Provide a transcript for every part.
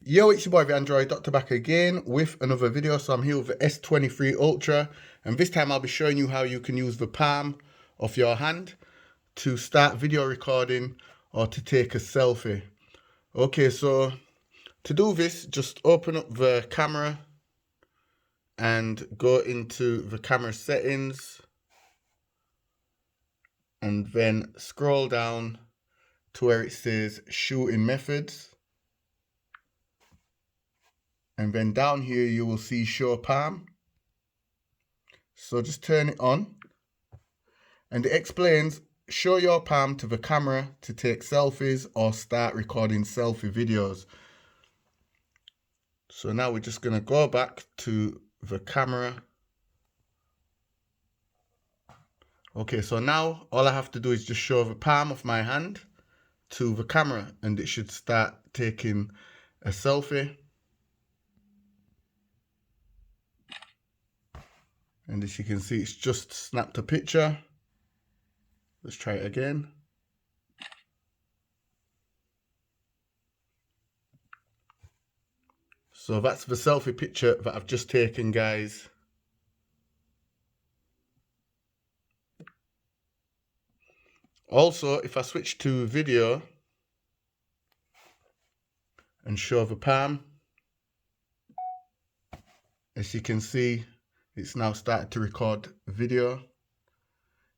Yo, it's your boy the Android Doctor back again with another video. So I'm here with the S23 Ultra, and this time I'll be showing you how you can use the palm of your hand to start video recording or to take a selfie. Okay, so to do this, just open up the camera and go into the camera settings and then scroll down to where it says shooting methods. And then down here you will see show palm. So just turn it on. And it explains show your palm to the camera to take selfies or start recording selfie videos. So now we're just going to go back to the camera. Okay, so now all I have to do is just show the palm of my hand to the camera and it should start taking a selfie. And as you can see, it's just snapped a picture. Let's try it again. So that's the selfie picture that I've just taken, guys. Also, if I switch to video and show the palm, as you can see, it's now started to record video.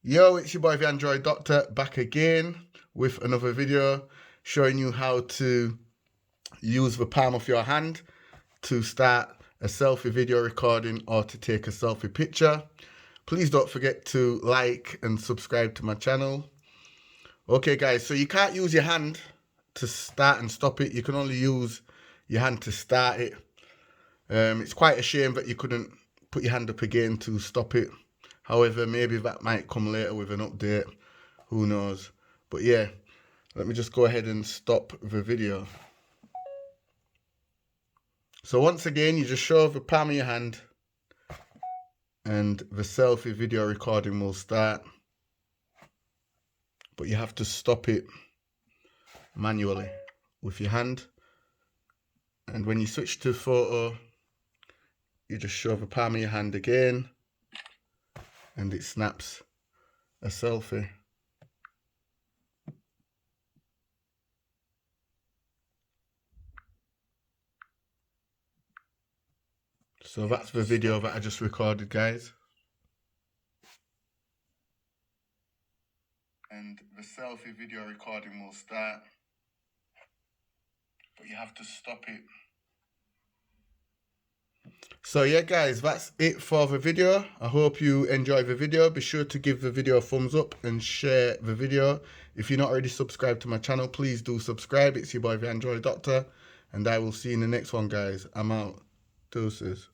Yo, it's your boy the Android Doctor back again with another video showing you how to use the palm of your hand to start a selfie video recording or to take a selfie picture. Please don't forget to like and subscribe to my channel. Okay guys, so you can't use your hand to start and stop it. You can only use your hand to start it. It's quite a shame that you couldn't put your hand up again to stop it. However, maybe that might come later with an update. Who knows? But yeah, let me just go ahead and stop the video. So once again, you just show the palm of your hand and the selfie video recording will start. But you have to stop it manually with your hand. And when you switch to photo, you just show the palm of your hand again and it snaps a selfie. So that's the video that I just recorded, guys. And the selfie video recording will start, but you have to stop it. So yeah guys, that's it for the video. I hope you enjoy the video. Be sure to give the video a thumbs up and share the video. If you're not already subscribed to my channel, please do subscribe. It's your boy the Android Doctor, and I will see you in the next one, guys. I'm out. Deuces.